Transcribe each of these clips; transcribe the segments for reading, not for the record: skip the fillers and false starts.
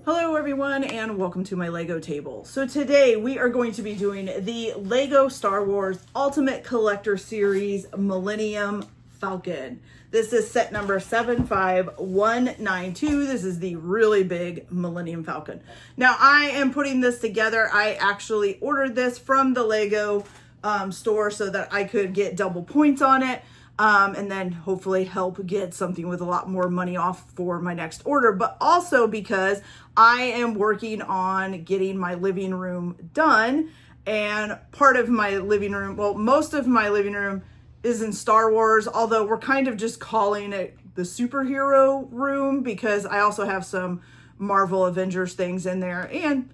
Hello everyone and welcome to my Lego table. So today we are going to be doing the Lego Star Wars Ultimate Collector Series Millennium Falcon. This is set number 75192. This is the really big Millennium Falcon. Now I am putting this together. I actually ordered this from the Lego store so that I could get double points on it. And then hopefully help get something with a lot more money off for my next order, but also because I am working on getting my living room done, and part of my living room, well, most of my living room is in Star Wars, although we're kind of just calling it the superhero room because I also have some Marvel Avengers things in there, and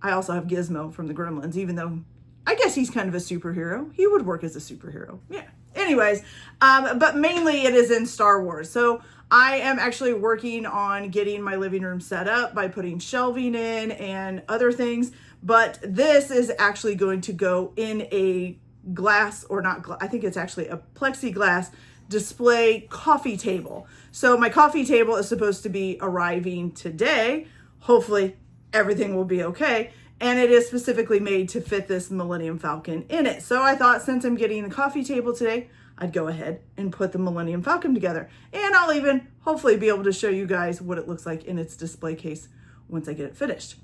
I also have Gizmo from the Gremlins, even though I guess he's kind of a superhero. He would work as a superhero. Yeah. Anyways, but mainly it is in Star Wars. So I am actually working on getting my living room set up by putting shelving in and other things. But this is actually going to go in a glass, or not, I think it's actually a plexiglass display coffee table. So my coffee table is supposed to be arriving today. Hopefully everything will be okay. And it is specifically made to fit this Millennium Falcon in it. So I thought, since I'm getting the coffee table today, I'd go ahead and put the Millennium Falcon together. And I'll even hopefully be able to show you guys what it looks like in its display case once I get it finished.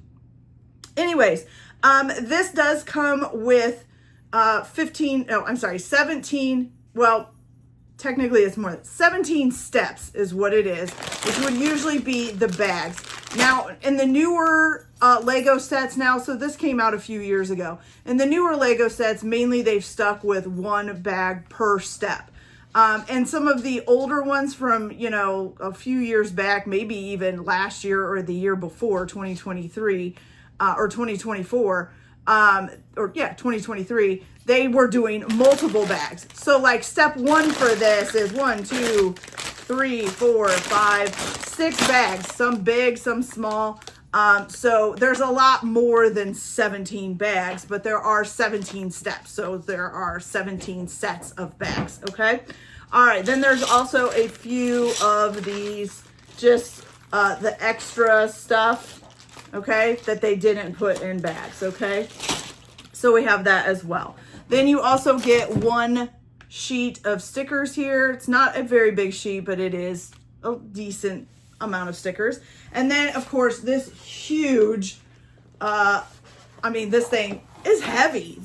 Anyways, this does come with 17, well, technically it's more than 17 steps is what it is, which would usually be the bags. Now, in the newer Lego sets now, so this came out a few years ago. In the newer Lego sets, mainly they've stuck with one bag per step. And some of the older ones from, a few years back, maybe even last year or the year before, 2023 or 2024, 2023, they were doing multiple bags. So like step one for this is 1, 2, 3, 4, 5, 6 bags, some big, some small. So there's a lot more than 17 bags, but there are 17 steps. So there are 17 sets of bags. Okay. All right. Then there's also a few of these, just, the extra stuff. Okay. That they didn't put in bags. Okay. So we have that as well. Then you also get one sheet of stickers here. It's not a very big sheet, but it is a decent amount of stickers. And then of course this huge, this thing is heavy.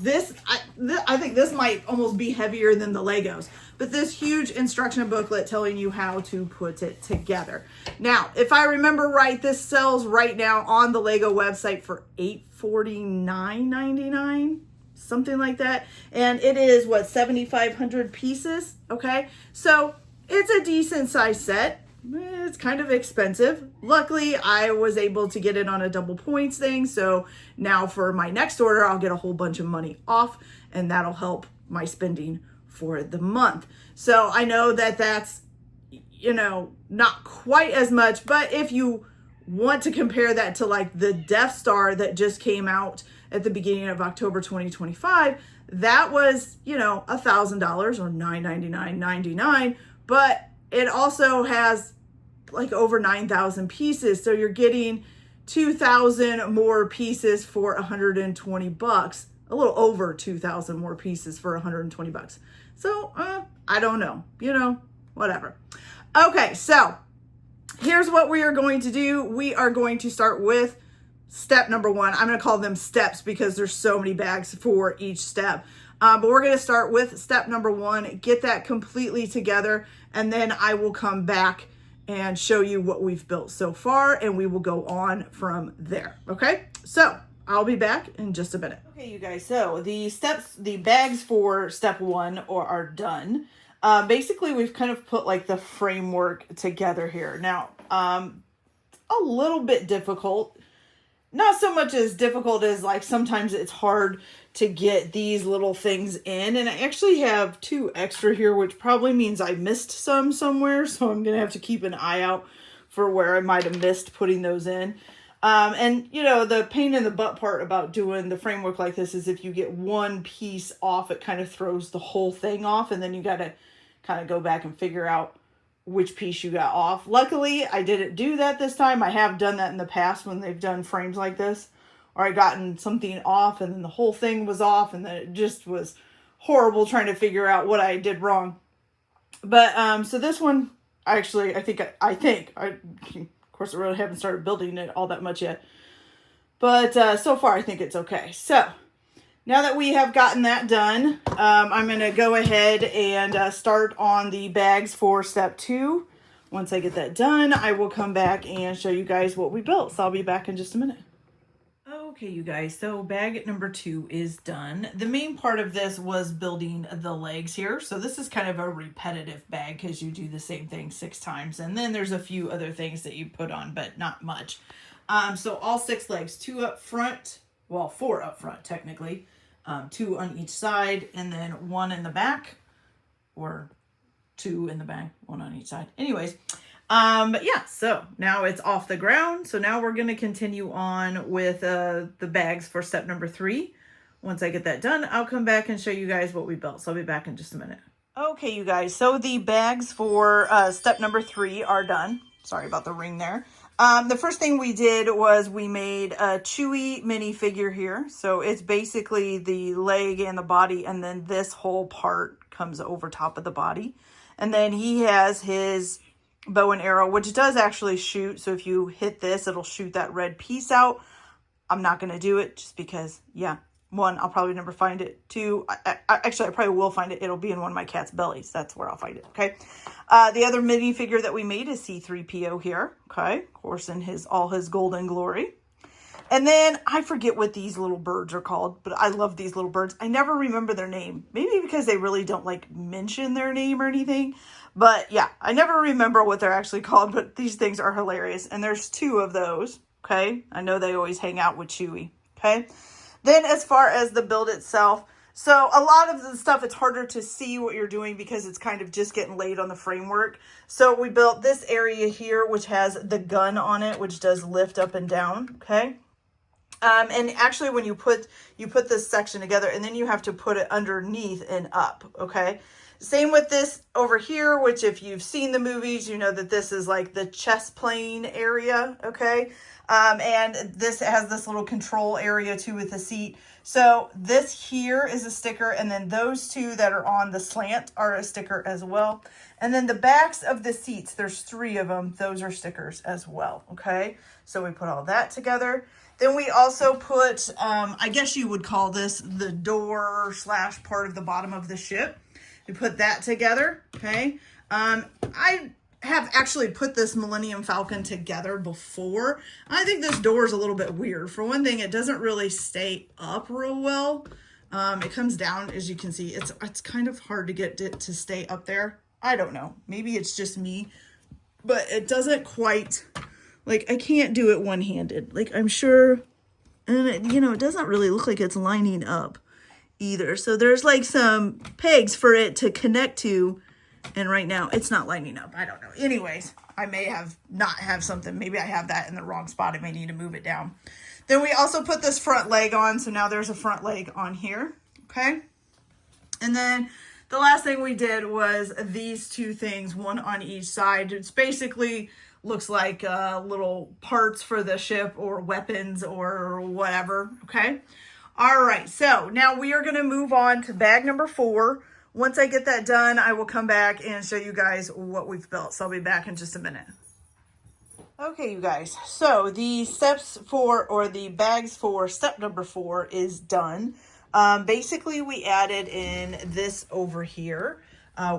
I think this might almost be heavier than the Legos, but this huge instruction booklet telling you how to put it together. Now, if I remember right, this sells right now on the Lego website for $849.99. Something like that. And it is, 7,500 pieces. Okay. So it's a decent size set. It's kind of expensive. Luckily, I was able to get it on a double points thing. So now for my next order, I'll get a whole bunch of money off, and that'll help my spending for the month. So I know that that's, not quite as much, but if you want to compare that to like the Death Star that just came out at the beginning of October 2025, that was, $1,000 or $999.99, but it also has like over 9,000 pieces. So you're getting 2,000 more pieces for $120, a little over 2,000 more pieces for $120. So, I don't know, whatever. Okay. So here's what we are going to do. We are going to start with step number 1. I'm going to call them steps because there's so many bags for each step. But we're going to start with step number 1, get that completely together, and then I will come back and show you what we've built so far, and we will go on from there. Okay, so I'll be back in just a minute. Okay, you guys, so the bags for step 1 are done. Basically, we've kind of put like the framework together here. Now, a little bit difficult. Not so much as difficult as like sometimes it's hard to get these little things in. And I actually have 2 extra here, which probably means I missed some somewhere. So I'm going to have to keep an eye out for where I might have missed putting those in. And the pain in the butt part about doing the framework like this is if you get one piece off, it kind of throws the whole thing off. And then you got to kind of go back and figure out which piece you got off. Luckily, I didn't do that this time. I have done that in the past when they've done frames like this, or I gotten something off and then the whole thing was off, and then it just was horrible trying to figure out what I did wrong. But so this one, actually, I think, of course, I really haven't started building it all that much yet. But so far, I think it's okay. So now that we have gotten that done, I'm going to go ahead and start on the bags for step 2. Once I get that done, I will come back and show you guys what we built. So I'll be back in just a minute. Okay, you guys, so bag number 2 is done. The main part of this was building the legs here. So this is kind of a repetitive bag because you do the same thing 6 times. And then there's a few other things that you put on, but not much. So all 6 legs, 2 up front, well, 4 up front technically, 2 on each side, and then 1 in the back, or 2 in the back, 1 on each side. Anyways, but yeah, so now it's off the ground. So now we're going to continue on with the bags for step number 3. Once I get that done, I'll come back and show you guys what we built. So I'll be back in just a minute. Okay, you guys, so the bags for step number 3 are done. Sorry about the ring there. The first thing we did was we made a Chewy minifigure here. So it's basically the leg and the body, and then this whole part comes over top of the body. And then he has his bow and arrow, which does actually shoot. So if you hit this, it'll shoot that red piece out. I'm not going to do it just because, yeah, 1, I'll probably never find it. 2, actually, I probably will find it. It'll be in one of my cat's bellies. That's where I'll find it, okay? The other minifigure that we made is C-3PO here, okay? Of course, in all his golden glory. And then, I forget what these little birds are called, but I love these little birds. I never remember their name. Maybe because they really don't, like, mention their name or anything. But, yeah, I never remember what they're actually called, but these things are hilarious. And there's 2 of those, okay? I know they always hang out with Chewy, okay? Then as far as the build itself, so a lot of the stuff, it's harder to see what you're doing because it's kind of just getting laid on the framework. So we built this area here, which has the gun on it, which does lift up and down, okay? And actually when you put this section together, and then you have to put it underneath and up, okay? Same with this over here, which if you've seen the movies, you know that this is like the chest plane area, okay? And this has this little control area too with the seat. So this here is a sticker, and then those 2 that are on the slant are a sticker as well. And then the backs of the seats, there's 3 of them. Those are stickers as well, okay? So we put all that together. Then we also put, I guess you would call this the door / part of the bottom of the ship. We put that together, okay? I have actually put this Millennium Falcon together before. I think this door is a little bit weird. For one thing, it doesn't really stay up real well. It comes down, as you can see. It's kind of hard to get it to stay up there. I don't know. Maybe it's just me, but it doesn't quite, like, I can't do it one-handed. Like, I'm sure, and it doesn't really look like it's lining up either. So there's like some pegs for it to connect to, and right now it's not lining up. I don't know. Anyways, I may not have something. Maybe I have that in the wrong spot. I may need to move it down. Then we also put this front leg on. So now there's a front leg on here. Okay. And then the last thing we did was these 2 things, 1 on each side. It's basically looks like little parts for the ship or weapons or whatever. Okay. All right. So now we are going to move on to bag number 4. Once I get that done, I will come back and show you guys what we've built. So I'll be back in just a minute. Okay, you guys. So the the bags for step number 4 is done. Basically, we added in this over here.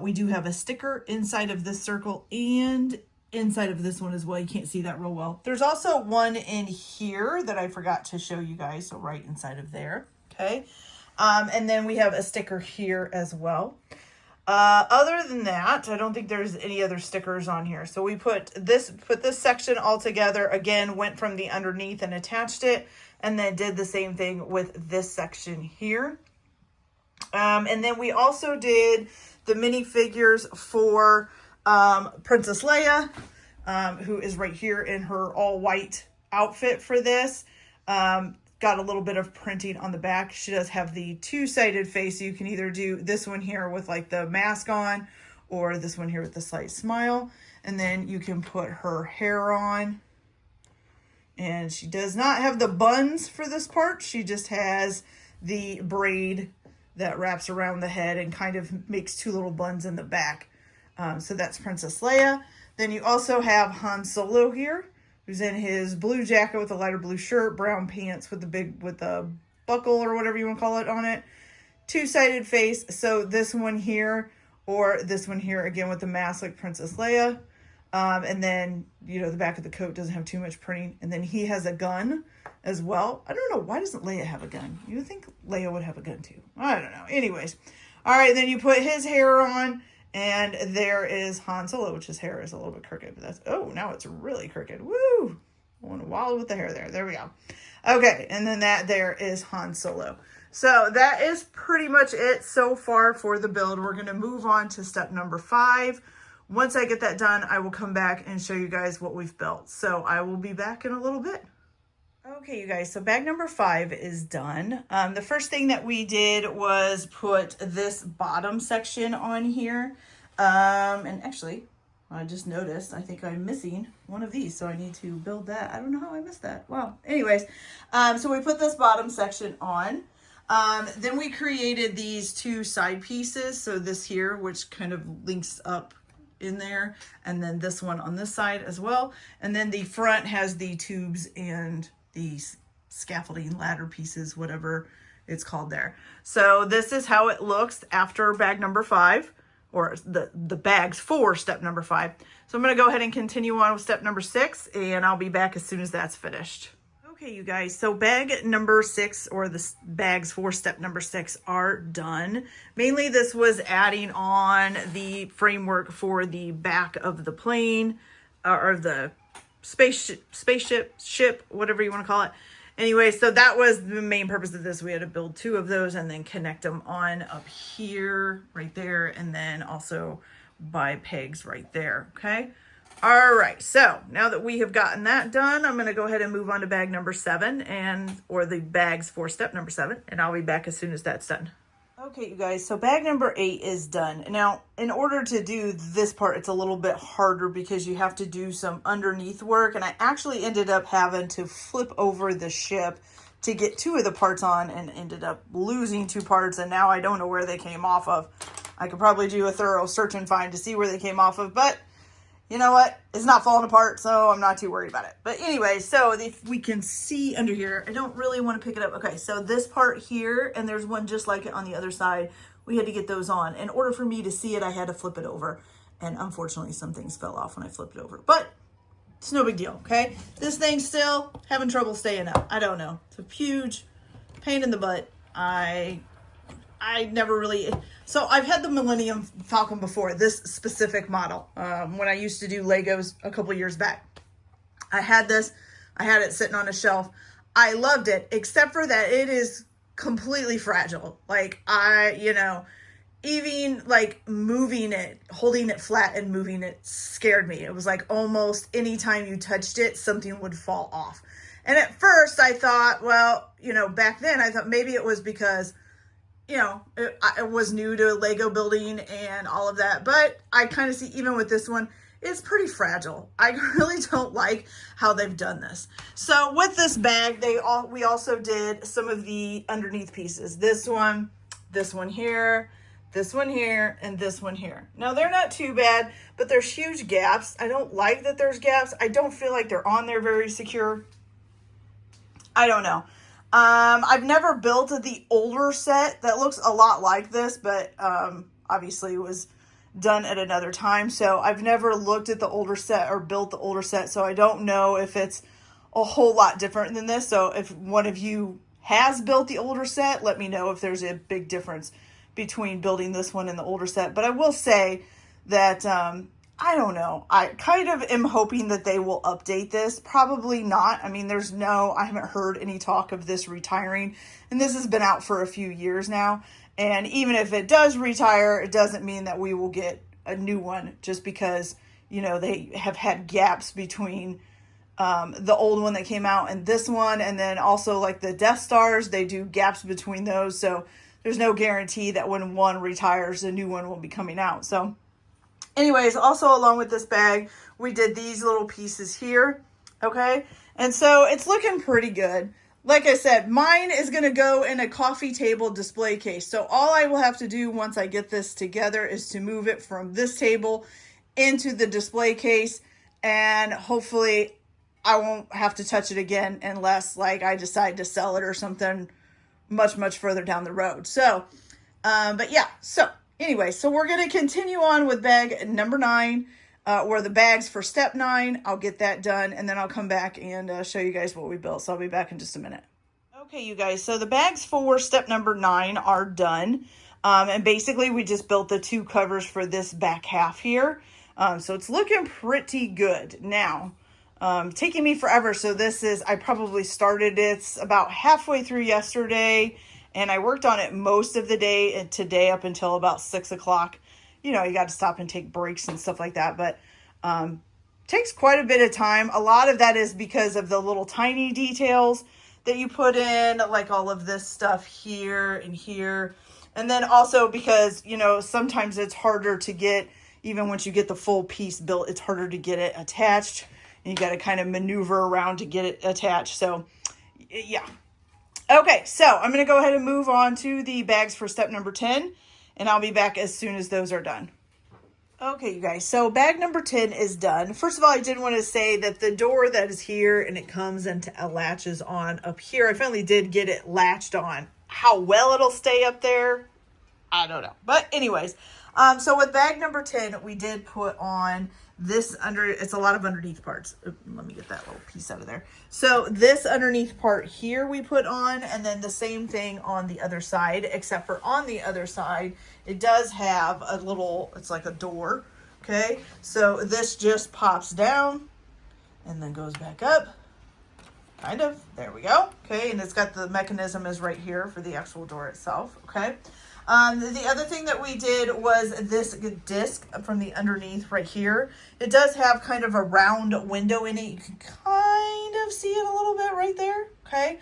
We do have a sticker inside of this circle and inside of this one as well. You can't see that real well. There's also one in here that I forgot to show you guys. So right inside of there. Okay. And then we have a sticker here as well. Other than that, I don't think there's any other stickers on here. So we put this section all together. Again, went from the underneath and attached it, and then did the same thing with this section here. And then we also did the minifigures for Princess Leia, who is right here in her all white outfit for this. Got a little bit of printing on the back. She does have the 2-sided face. So you can either do this one here with like the mask on, or this one here with the slight smile. And then you can put her hair on. And she does not have the buns for this part. She just has the braid that wraps around the head and kind of makes two little buns in the back. So that's Princess Leia. Then you also have Han Solo here, who's in his blue jacket with a lighter blue shirt, brown pants with the buckle or whatever you want to call it on it. Two-sided face. So this one here or this one here again with the mask like Princess Leia. And then, you know, the back of the coat doesn't have too much printing. And then he has a gun as well. I don't know. Why doesn't Leia have a gun? You would think Leia would have a gun too. I don't know. Anyways. All right. Then you put his hair on. And there is Han Solo, which his hair is a little bit crooked. But that's, oh, now it's really crooked. Woo! I went wild with the hair there. There we go. Okay. And then that there is Han Solo. So that is pretty much it so far for the build. We're going to move on to step number 5. Once I get that done, I will come back and show you guys what we've built. So I will be back in a little bit. Okay, you guys, so bag number 5 is done. The first thing that we did was put this bottom section on here. And actually, I just noticed, I think I'm missing one of these, so I need to build that. I don't know how I missed that. Wow. Anyways, so we put this bottom section on. Then we created these 2 side pieces. So this here, which kind of links up in there, and then this one on this side as well. And then the front has the tubes and these scaffolding ladder pieces, whatever it's called there. So this is how it looks after bag number 5, or the bags for step number 5. So I'm going to go ahead and continue on with step number 6, and I'll be back as soon as that's finished. Okay, you guys, so bag number 6, or the bags for step number 6 are done. Mainly this was adding on the framework for the back of the plane, or the ship, whatever you want to call it. Anyway, so that was the main purpose of this. We had to build 2 of those and then connect them on up here, right there, and then also by pegs right there, okay? All right, so now that we have gotten that done, I'm going to go ahead and move on to bag number 7, or the bags for step number 7, and I'll be back as soon as that's done. Okay, you guys, so bag number 8 is done. Now, in order to do this part, it's a little bit harder because you have to do some underneath work, and I actually ended up having to flip over the ship to get 2 of the parts on and ended up losing 2 parts, and now I don't know where they came off of. I could probably do a thorough search and find to see where they came off of, but you know what? It's not falling apart, so I'm not too worried about it. But anyway, so if we can see under here, I don't really want to pick it up. Okay, so this part here, and there's one just like it on the other side. We had to get those on. In order for me to see it, I had to flip it over. And unfortunately, some things fell off when I flipped it over. But it's no big deal, okay? This thing's still having trouble staying up. I don't know. It's a huge pain in the butt. I never really... So I've had the Millennium Falcon before, this specific model, when I used to do Legos a couple years back. I had this. I had it sitting on a shelf. I loved it, except for that it is completely fragile. Like, even like moving it, holding it flat and moving it scared me. It was like almost anytime you touched it, something would fall off. And at first I thought, well, back then I thought maybe it was because it was new to Lego building and all of that. But I kind of see, even with this one, it's pretty fragile. I really don't like how they've done this. So with this bag, we also did some of the underneath pieces. This one here, this one here, and this one here. Now, they're not too bad, but there's huge gaps. I don't like that there's gaps. I don't feel like they're on there very secure. I don't know. I've never built the older set that looks a lot like this, but obviously it was done at another time. So I've never looked at the older set or built the older set. So I don't know if it's a whole lot different than this. So if one of you has built the older set, let me know if there's a big difference between building this one and the older set. But I will say that, I don't know. I kind of am hoping that they will update this. Probably not. I mean, I haven't heard any talk of this retiring. And this has been out for a few years now. And even if it does retire, it doesn't mean that we will get a new one just because, they have had gaps between the old one that came out and this one. And then also like the Death Stars, they do gaps between those. So there's no guarantee that when one retires, a new one will be coming out. So Anyways, also along with this bag, we did these little pieces here, okay? And so it's looking pretty good. Like I said, mine is going to go in a coffee table display case. So all I will have to do once I get this together is to move it from this table into the display case, and hopefully I won't have to touch it again unless like I decide to sell it or something much further down the road. So, but yeah, so anyway, so we're going to continue on with bag number 9, or the bags for step 9. I'll get that done, and then I'll come back and show you guys what we built. So I'll be back in just a minute. Okay, you guys, so the bags for step number 9 are done. And basically we just built the 2 covers for this back half here. So it's looking pretty good. Now, taking me forever. So this is, I probably started it about halfway through yesterday, and I worked on it most of the day and today up until about 6 o'clock. You know, you got to stop and take breaks and stuff like that, but takes quite a bit of time. A lot of that is because of the little tiny details that you put in, like all of this stuff here and here. And then also because, you know, sometimes it's harder to get, even once you get the full piece built, it's harder to get it attached. And you got to kind of maneuver around to get it attached. So, yeah. Okay, so I'm going to go ahead and move on to the bags for step number 10. And I'll be back as soon as those are done. Okay, you guys, so bag number 10 is done. First of all, I did want to say that the door that is here and it comes and latches on up here, I finally did get it latched on. How well it'll stay up there, I don't know. But anyways, so with bag number 10, we did put on this it's a lot of underneath parts. Let me get that little piece out of there. So this underneath part here we put on, and then the same thing on the other side, except for on the other side, it does have a little, it's like a door, okay? So this just pops down and then goes back up, kind of, there we go, okay? And it's got the mechanism is right here for the actual door itself, okay? The other thing that we did was this disc from the underneath right here. It does have kind of a round window in it. You can kind of see it a little bit right there, okay?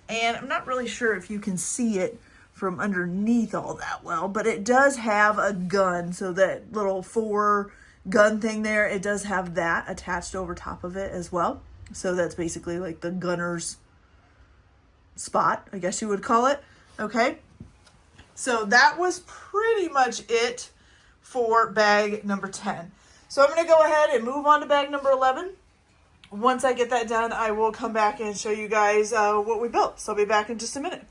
And I'm not really sure if you can see it from underneath all that well, but it does have a gun. So that little 4 gun thing there, it does have that attached over top of it as well. So that's basically like the gunner's spot, I guess you would call it, okay? So that was pretty much it for bag number 10. So I'm going to go ahead and move on to bag number 11. Once I get that done, I will come back and show you guys what we built. So I'll be back in just a minute.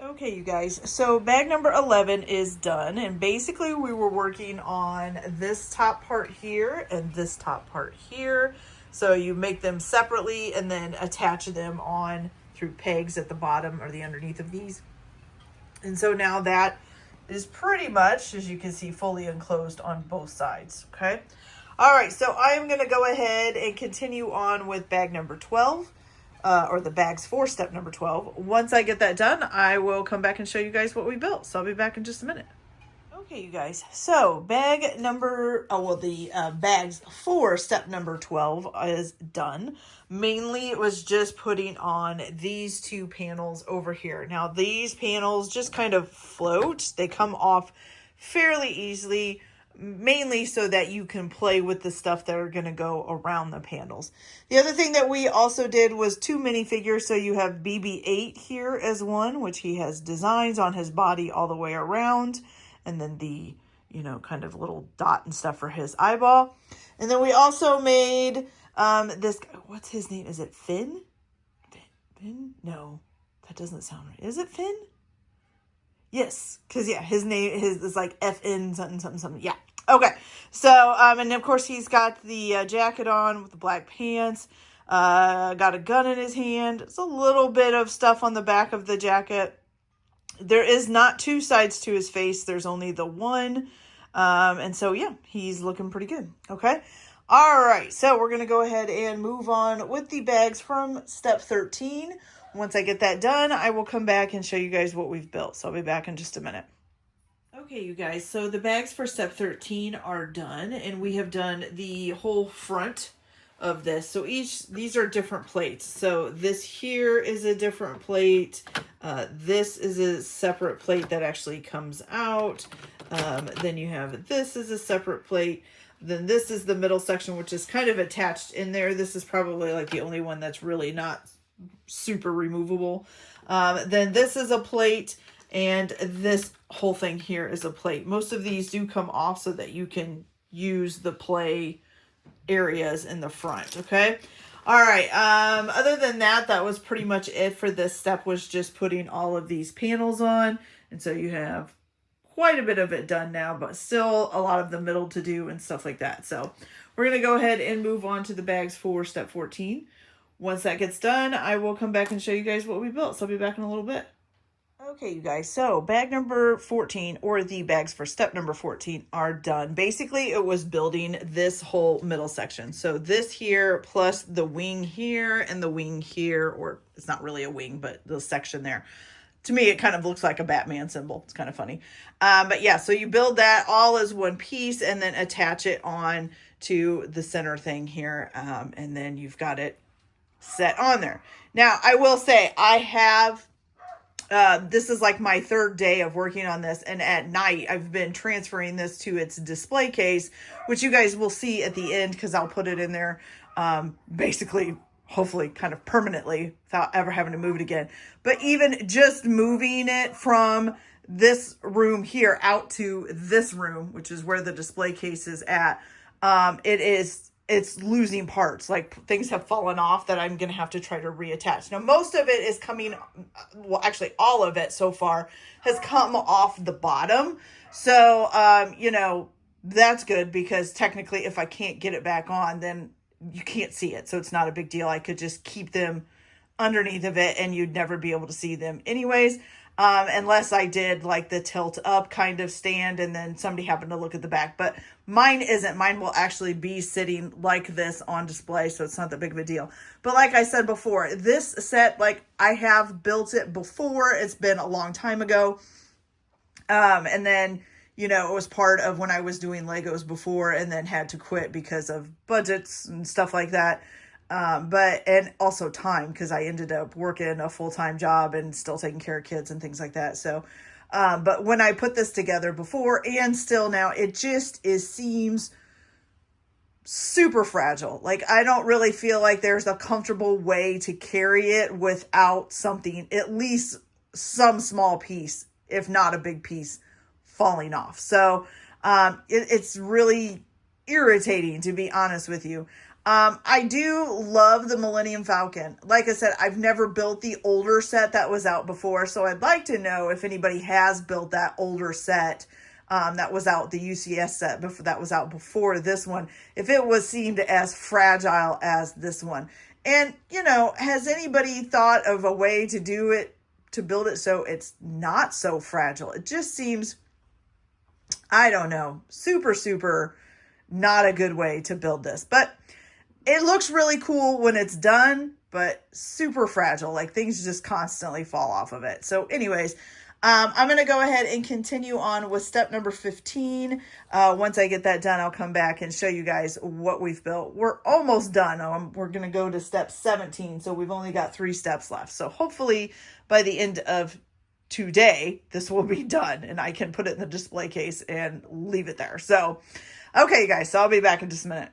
Okay, you guys, so bag number 11 is done. And basically we were working on this top part here and this top part here. So you make them separately and then attach them on through pegs at the bottom or the underneath of these. And so now that is pretty much, as you can see, fully enclosed on both sides, okay? All right, so I am going to go ahead and continue on with bag number 12, or the bags for step number 12. Once I get that done, I will come back and show you guys what we built. So I'll be back in just a minute. Okay, you guys, so bag number, the bags for step number 12 is done. Mainly it was just putting on these 2 panels over here. Now these panels just kind of float. They come off fairly easily, mainly so that you can play with the stuff that are going to go around the panels. The other thing that we also did was 2 minifigures. So you have BB-8 here as one, which he has designs on his body all the way around. And then the, you know, kind of little dot and stuff for his eyeball. And then we also made this guy. What's his name? Is it Finn? Finn? No, that doesn't sound right. Is it Finn? Yes, because yeah, his name is like FN something. Yeah. Okay. So and of course he's got the jacket on with the black pants. Got a gun in his hand. It's a little bit of stuff on the back of the jacket. There is not 2 sides to his face. There's only the one. And so, yeah, he's looking pretty good. Okay. All right. So we're going to go ahead and move on with the bags from step 13. Once I get that done, I will come back and show you guys what we've built. So I'll be back in just a minute. Okay, you guys. So the bags for step 13 are done, and we have done the whole front of this. So these are different plates. So this here is a different plate. This is a separate plate that actually comes out. Then you have this is a separate plate. Then this is the middle section, which is kind of attached in there. This is probably like the only one that's really not super removable. Then this is a plate, and this whole thing here is a plate. Most of these do come off so that you can use the play areas in the front. Okay. All right. Other than that, that was pretty much it for this step, was just putting all of these panels on. And so you have quite a bit of it done now, but still a lot of the middle to do and stuff like that. So we're going to go ahead and move on to the bags for step 14. Once that gets done, I will come back and show you guys what we built. So I'll be back in a little bit. Okay, you guys, so bag number 14, or the bags for step number 14, are done. Basically, it was building this whole middle section. So this here, plus the wing here and the wing here, or it's not really a wing, but the section there. To me, it kind of looks like a Batman symbol. It's kind of funny. But yeah, so you build that all as one piece and then attach it on to the center thing here. And then you've got it set on there. Now, I will say I have... this is like my third day of working on this, and at night I've been transferring this to its display case, which you guys will see at the end because I'll put it in there basically, hopefully kind of permanently without ever having to move it again. But even just moving it from this room here out to this room, which is where the display case is at, it's losing parts. Like things have fallen off that I'm going to have to try to reattach. Now, most of it is coming, well, actually all of it so far has come off the bottom. So, you know, that's good because technically if I can't get it back on, then you can't see it. So it's not a big deal. I could just keep them underneath of it and you'd never be able to see them anyways. Unless I did like the tilt up kind of stand and then somebody happened to look at the back, but mine isn't. Mine will actually be sitting like this on display, so it's not that big of a deal. But like I said before, this set, like I have built it before. It's been a long time ago. And then, you know, it was part of when I was doing Legos before and then had to quit because of budgets and stuff like that. And also time, because I ended up working a full-time job and still taking care of kids and things like that. So, but when I put this together before and still now, it just seems super fragile. Like I don't really feel like there's a comfortable way to carry it without something, at least some small piece, if not a big piece, falling off. So, it's really irritating, to be honest with you. I do love the Millennium Falcon. Like I said, I've never built the older set that was out before, so I'd like to know if anybody has built that older set that was out, the UCS set that was out before this one, if it was seemed as fragile as this one. And, you know, has anybody thought of a way to do it, to build it so it's not so fragile? It just seems, I don't know, super not a good way to build this. But it looks really cool when it's done, but super fragile. Like things just constantly fall off of it. So anyways, I'm going to go ahead and continue on with step number 15. Once I get that done, I'll come back and show you guys what we've built. We're almost done. We're going to go to step 17. So we've only got 3 steps left. So hopefully by the end of today, this will be done and I can put it in the display case and leave it there. So, okay, guys, so I'll be back in just a minute.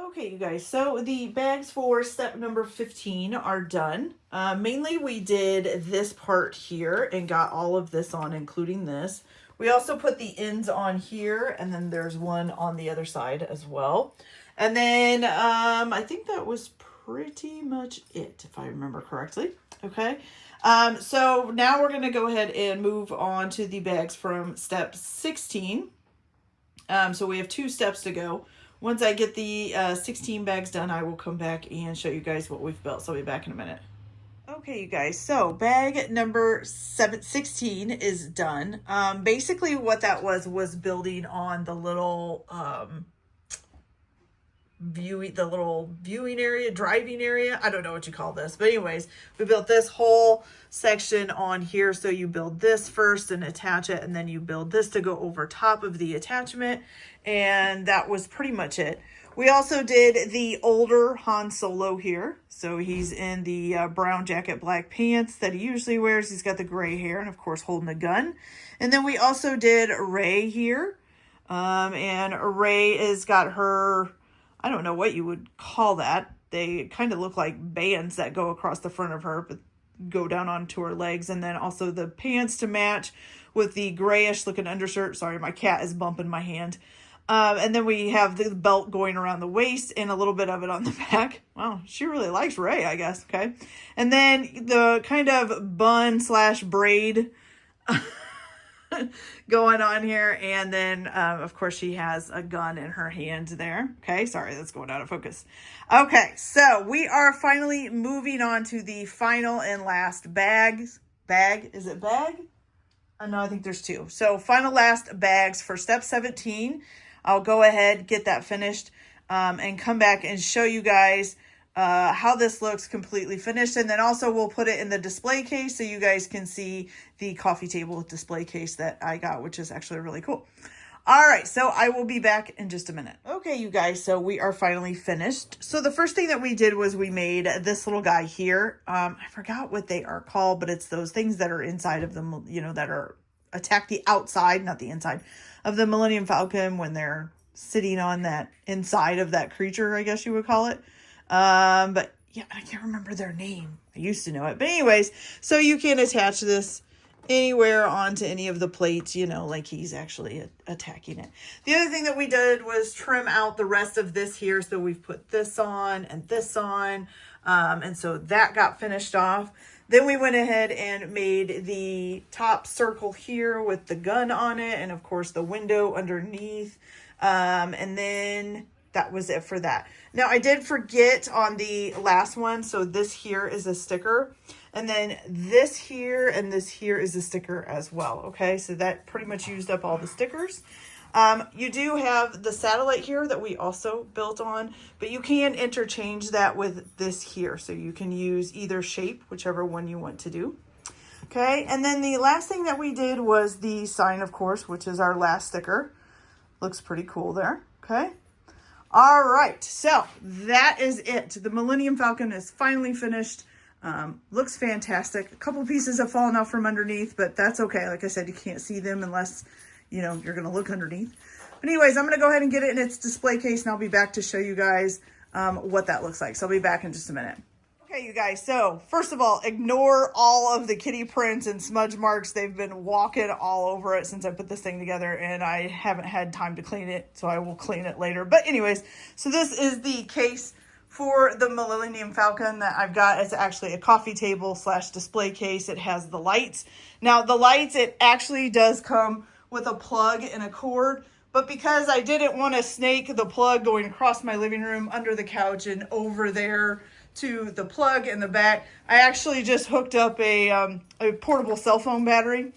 Okay, you guys, so the bags for step number 15 are done. Mainly we did this part here and got all of this on, including this. We also put the ends on here, and then there's one on the other side as well. And then I think that was pretty much it, if I remember correctly. Okay, so now we're going to go ahead and move on to the bags from step 16. So we have 2 steps to go. Once I get the 16 bags done, I will come back and show you guys what we've built. So I'll be back in a minute. Okay, you guys, so bag number 16 is done. Basically what that was building on the little viewing area, driving area. I don't know what you call this, but anyways, we built this whole section on here. So you build this first and attach it, and then you build this to go over top of the attachment. And that was pretty much it. We also did the older Han Solo here. So he's in the brown jacket, black pants that he usually wears. He's got the gray hair and, of course, holding a gun. And then we also did Rey here. And Rey has got her, I don't know what you would call that. They kind of look like bands that go across the front of her, but go down onto her legs. And then also the pants to match with the grayish looking undershirt. Sorry, my cat is bumping my hand. And then we have the belt going around the waist and a little bit of it on the back. Wow, she really likes Rey, I guess. Okay. And then the kind of bun / braid going on here. And then, of course, she has a gun in her hand there. Okay. Sorry, that's going out of focus. Okay. So we are finally moving on to the final and last bags. Bag? Is it bag? No, I think there's 2. So final last bags for step 17. I'll go ahead, get that finished, and come back and show you guys how this looks completely finished. And then also we'll put it in the display case so you guys can see the coffee table display case that I got, which is actually really cool. All right, so I will be back in just a minute. Okay, you guys, so we are finally finished. So the first thing that we did was we made this little guy here. I forgot what they are called, but it's those things that are inside of them, you know, that are attack the outside, not the inside, of the Millennium Falcon when they're sitting on that inside of that creature, I guess you would call it. But yeah, I can't remember their name. I used to know it. But anyways, so you can attach this anywhere onto any of the plates, you know, like he's actually attacking it. The other thing that we did was trim out the rest of this here. So we've put this on and this on. And so that got finished off. Then we went ahead and made the top circle here with the gun on it. And of course the window underneath. And then that was it for that. Now I did forget on the last one. So this here is a sticker. And then this here and this here is a sticker as well. Okay. So that pretty much used up all the stickers. You do have the satellite here that we also built on, but you can interchange that with this here. So you can use either shape, whichever one you want to do. Okay. And then the last thing that we did was the sign, of course, which is our last sticker. Looks pretty cool there. Okay. All right. So that is it. The Millennium Falcon is finally finished. Looks fantastic. A couple pieces have fallen off from underneath, but that's okay. Like I said, you can't see them unless, you know, you're going to look underneath. But anyways, I'm going to go ahead and get it in its display case, and I'll be back to show you guys what that looks like. So I'll be back in just a minute. Okay, you guys. So first of all, ignore all of the kitty prints and smudge marks. They've been walking all over it since I put this thing together, and I haven't had time to clean it, so I will clean it later. But anyways, so this is the case for the Millennium Falcon that I've got. It's actually a coffee table / display case. It has the lights. Now the lights, it actually does come with a plug and a cord, but because I didn't want to snake the plug going across my living room, under the couch, and over there to the plug in the back, I actually just hooked up a portable cell phone battery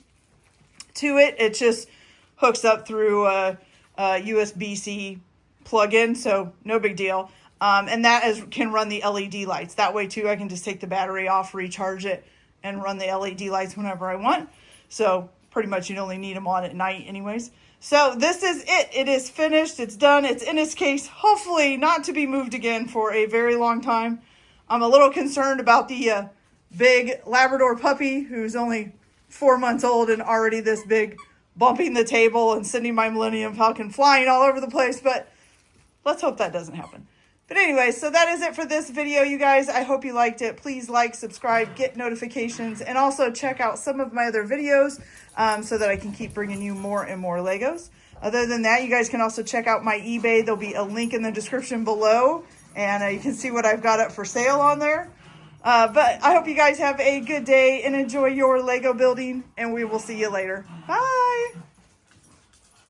to it. It just hooks up through a USB-C plug-in, so no big deal. And that can run the LED lights. That way too, I can just take the battery off, recharge it, and run the LED lights whenever I want. So pretty much you'd only need them on at night anyways. So this is it. It is finished. It's done. It's in its case, hopefully not to be moved again for a very long time. I'm a little concerned about the big Labrador puppy who's only 4 months old and already this big, bumping the table and sending my Millennium Falcon flying all over the place. But let's hope that doesn't happen. But anyway, so that is it for this video, you guys. I hope you liked it. Please like, subscribe, get notifications, and also check out some of my other videos so that I can keep bringing you more and more Legos. Other than that, you guys can also check out my eBay. There'll be a link in the description below, and you can see what I've got up for sale on there. But I hope you guys have a good day and enjoy your Lego building, and we will see you later. Bye!